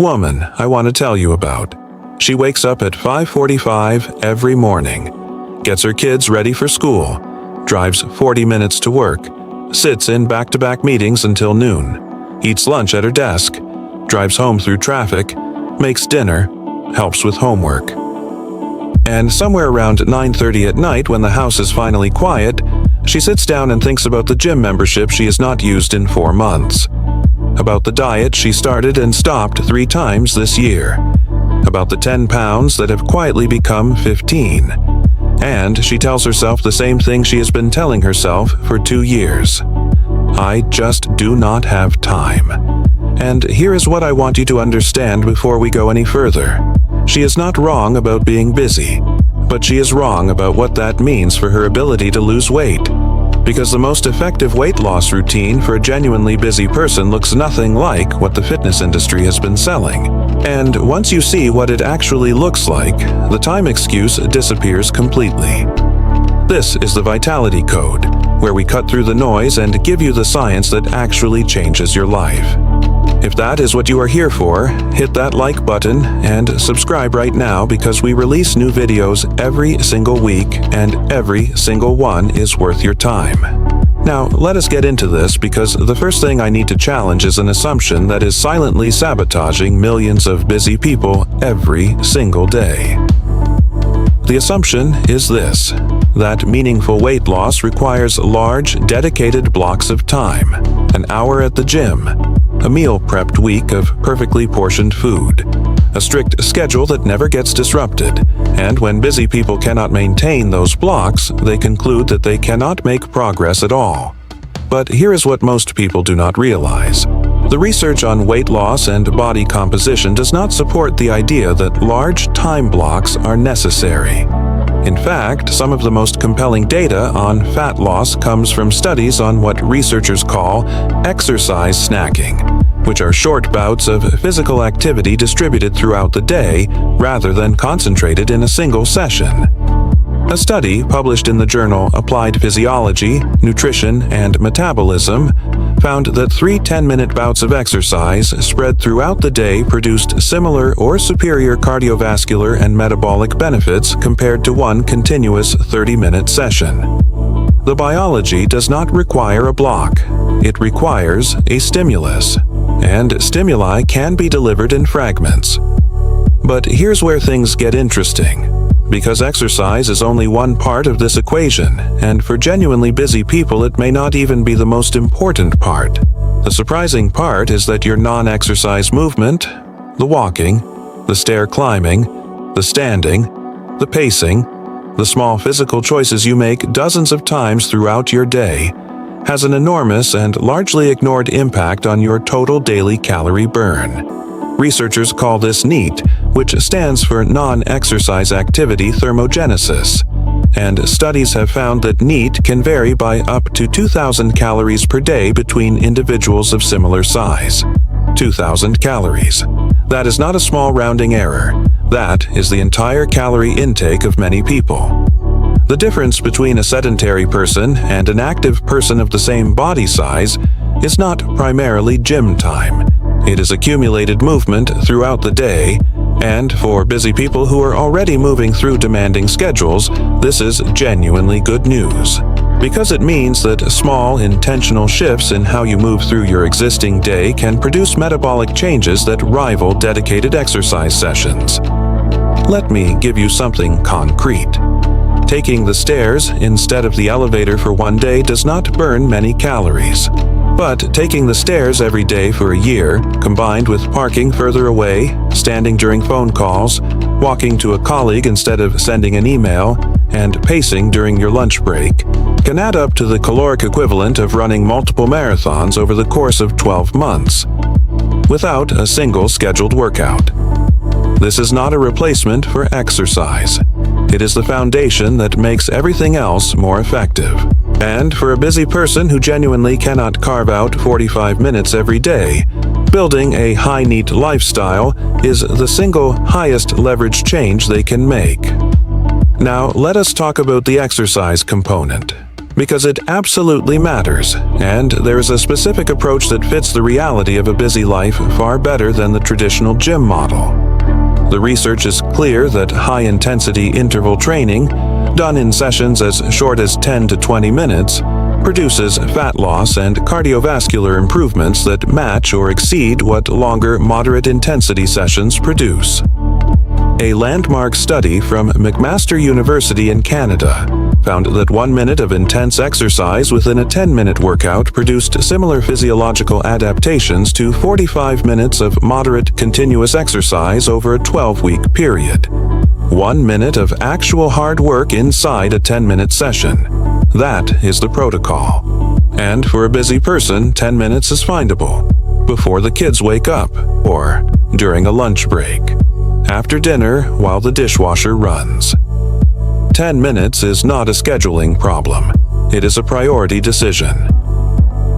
woman I want to tell you about. She wakes up at 5:45 every morning, gets her kids ready for school, drives 40 minutes to work, sits in back-to-back meetings until noon, eats lunch at her desk, drives home through traffic, makes dinner, helps with homework. And somewhere around 9:30 at night, when the house is finally quiet, she sits down and thinks about the gym membership she has not used in 4 months, about the diet she started and stopped 3 times this year, about the 10 pounds that have quietly become 15. And she tells herself the same thing she has been telling herself for 2 years. I just do not have time. And here is what I want you to understand before we go any further. She is not wrong about being busy, but she is wrong about what that means for her ability to lose weight. Because the most effective weight loss routine for a genuinely busy person looks nothing like what the fitness industry has been selling. And once you see what it actually looks like, the time excuse disappears completely. This is the Vitality Code, where we cut through the noise and give you the science that actually changes your life. If that is what you are here for, hit that like button and subscribe right now, because we release new videos every single week and every single one is worth your time. Now, let us get into this, because the first thing I need to challenge is an assumption that is silently sabotaging millions of busy people every single day. The assumption is this: that meaningful weight loss requires large, dedicated blocks of time, an hour at the gym, a meal-prepped week of perfectly portioned food, a strict schedule that never gets disrupted, and when busy people cannot maintain those blocks, they conclude that they cannot make progress at all. But here is what most people do not realize. The research on weight loss and body composition does not support the idea that large time blocks are necessary. In fact, some of the most compelling data on fat loss comes from studies on what researchers call exercise snacking, which are short bouts of physical activity distributed throughout the day rather than concentrated in a single session. A study published in the journal Applied Physiology, Nutrition, and Metabolism found that 3 10-minute bouts of exercise spread throughout the day produced similar or superior cardiovascular and metabolic benefits compared to one continuous 30-minute session. The biology does not require a block. It requires a stimulus, and stimuli can be delivered in fragments. But here's where things get interesting. Because exercise is only one part of this equation, and for genuinely busy people it may not even be the most important part. The surprising part is that your non-exercise movement, the walking, the stair climbing, the standing, the pacing, the small physical choices you make dozens of times throughout your day, has an enormous and largely ignored impact on your total daily calorie burn. Researchers call this NEAT, which stands for Non-Exercise Activity Thermogenesis, and studies have found that NEAT can vary by up to 2,000 calories per day between individuals of similar size. 2,000 calories. That is not a small rounding error. That is the entire calorie intake of many people. The difference between a sedentary person and an active person of the same body size is not primarily gym time. It is accumulated movement throughout the day, and for busy people who are already moving through demanding schedules, this is genuinely good news. Because it means that small, intentional shifts in how you move through your existing day can produce metabolic changes that rival dedicated exercise sessions. Let me give you something concrete. Taking the stairs instead of the elevator for one day does not burn many calories. But taking the stairs every day for a year, combined with parking further away, standing during phone calls, walking to a colleague instead of sending an email, and pacing during your lunch break, can add up to the caloric equivalent of running multiple marathons over the course of 12 months, without a single scheduled workout. This is not a replacement for exercise. It is the foundation that makes everything else more effective. And for a busy person who genuinely cannot carve out 45 minutes every day, building a high-NEAT lifestyle is the single highest leverage change they can make. Now, let us talk about the exercise component. Because it absolutely matters, and there is a specific approach that fits the reality of a busy life far better than the traditional gym model. The research is clear that high-intensity interval training, done in sessions as short as 10 to 20 minutes, produces fat loss and cardiovascular improvements that match or exceed what longer moderate-intensity sessions produce. A landmark study from McMaster University in Canada found that 1 minute of intense exercise within a 10-minute workout produced similar physiological adaptations to 45 minutes of moderate continuous exercise over a 12-week period. 1 minute of actual hard work inside a 10-minute session. That is the protocol. And for a busy person, 10 minutes is findable. Before the kids wake up, or during a lunch break. After dinner, while the dishwasher runs. 10 minutes is not a scheduling problem. It is a priority decision.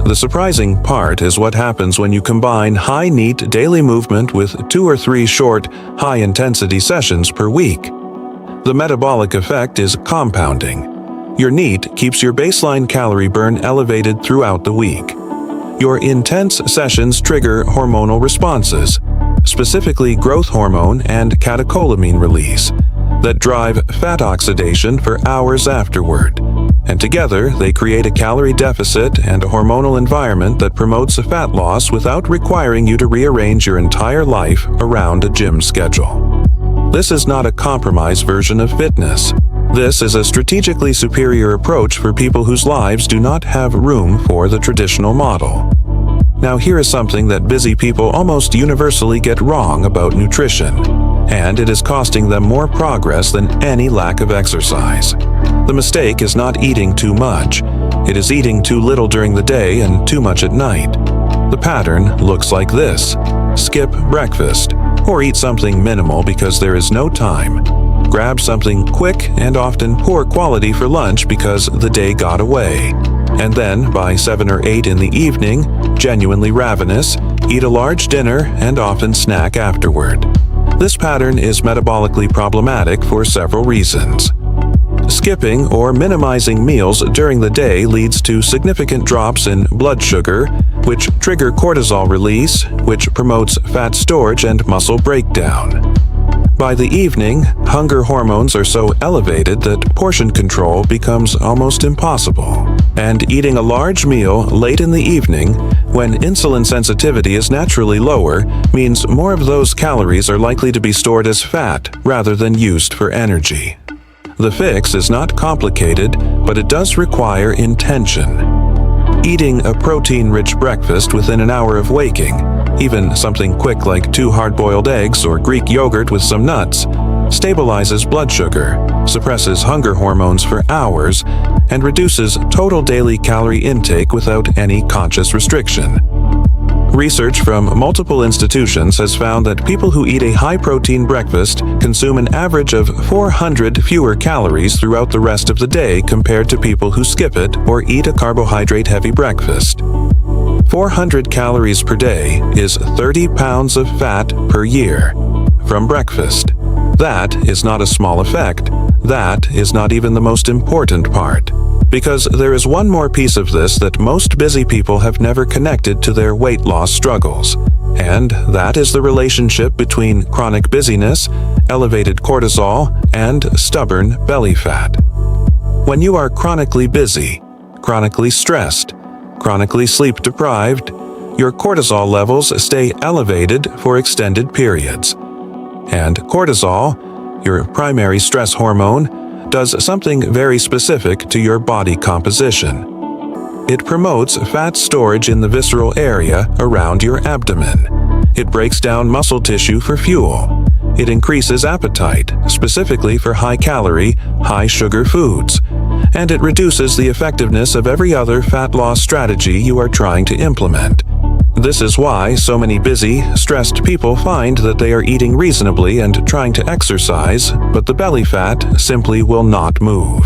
The surprising part is what happens when you combine high-NEAT daily movement with 2 or 3 short, high-intensity sessions per week. The metabolic effect is compounding. Your NEAT keeps your baseline calorie burn elevated throughout the week. Your intense sessions trigger hormonal responses, specifically growth hormone and catecholamine release, that drive fat oxidation for hours afterward. And together, they create a calorie deficit and a hormonal environment that promotes fat loss without requiring you to rearrange your entire life around a gym schedule. This is not a compromise version of fitness. This is a strategically superior approach for people whose lives do not have room for the traditional model. Now here is something that busy people almost universally get wrong about nutrition, and it is costing them more progress than any lack of exercise. The mistake is not eating too much. It is eating too little during the day and too much at night. The pattern looks like this: skip breakfast, or eat something minimal because there is no time. Grab something quick and often poor quality for lunch because the day got away. And then, by 7 or 8 in the evening, genuinely ravenous, eat a large dinner and often snack afterward. This pattern is metabolically problematic for several reasons. Skipping or minimizing meals during the day leads to significant drops in blood sugar, which trigger cortisol release, which promotes fat storage and muscle breakdown. By the evening, hunger hormones are so elevated that portion control becomes almost impossible. And eating a large meal late in the evening, when insulin sensitivity is naturally lower, means more of those calories are likely to be stored as fat rather than used for energy. The fix is not complicated, but it does require intention. Eating a protein-rich breakfast within an hour of waking, even something quick like 2 hard-boiled eggs or Greek yogurt with some nuts, stabilizes blood sugar, suppresses hunger hormones for hours, and reduces total daily calorie intake without any conscious restriction. Research from multiple institutions has found that people who eat a high-protein breakfast consume an average of 400 fewer calories throughout the rest of the day compared to people who skip it or eat a carbohydrate-heavy breakfast. 400 calories per day is 30 pounds of fat per year from breakfast. That is not a small effect. That is not even the most important part. Because there is one more piece of this that most busy people have never connected to their weight loss struggles, and that is the relationship between chronic busyness, elevated cortisol, and stubborn belly fat. When you are chronically busy, chronically stressed, chronically sleep-deprived, your cortisol levels stay elevated for extended periods. And cortisol, your primary stress hormone, does something very specific to your body composition. It promotes fat storage in the visceral area around your abdomen. It breaks down muscle tissue for fuel. It increases appetite, specifically for high-calorie, high-sugar foods. And it reduces the effectiveness of every other fat loss strategy you are trying to implement. This is why so many busy, stressed people find that they are eating reasonably and trying to exercise, but the belly fat simply will not move.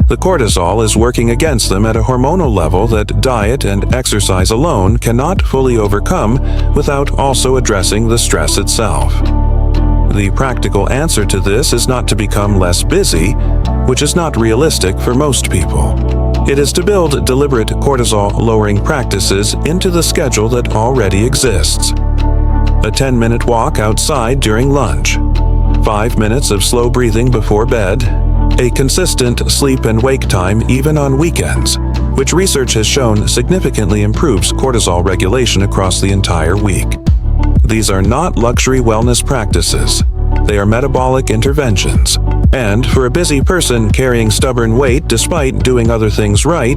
The cortisol is working against them at a hormonal level that diet and exercise alone cannot fully overcome without also addressing the stress itself. The practical answer to this is not to become less busy, which is not realistic for most people. It is to build deliberate cortisol-lowering practices into the schedule that already exists. A 10-minute walk outside during lunch, 5 minutes of slow breathing before bed, a consistent sleep and wake time even on weekends, which research has shown significantly improves cortisol regulation across the entire week. These are not luxury wellness practices. They are metabolic interventions. And for a busy person carrying stubborn weight despite doing other things right,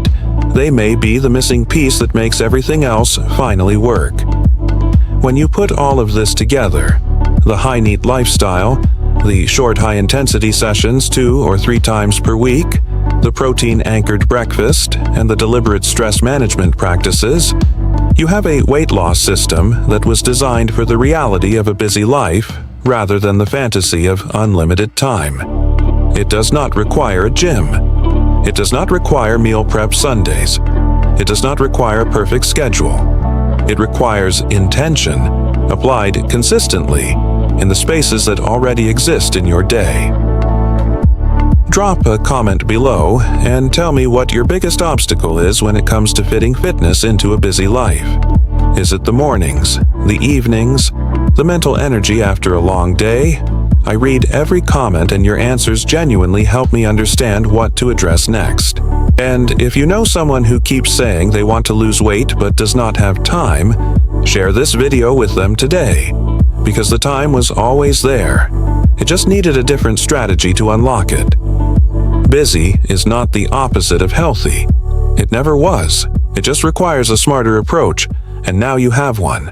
they may be the missing piece that makes everything else finally work. When you put all of this together, the high-NEAT lifestyle, the short high-intensity sessions 2 or 3 times per week, the protein-anchored breakfast, and the deliberate stress management practices, you have a weight loss system that was designed for the reality of a busy life rather than the fantasy of unlimited time. It does not require a gym. It does not require meal prep Sundays. It does not require a perfect schedule. It requires intention, applied consistently in the spaces that already exist in your day. Drop a comment below and tell me what your biggest obstacle is when it comes to fitting fitness into a busy life. Is it the mornings, the evenings, the mental energy after a long day? I read every comment and your answers genuinely help me understand what to address next. And if you know someone who keeps saying they want to lose weight but does not have time, share this video with them today, because the time was always there. It just needed a different strategy to unlock it. Busy is not the opposite of healthy. It never was. It just requires a smarter approach, and now you have one.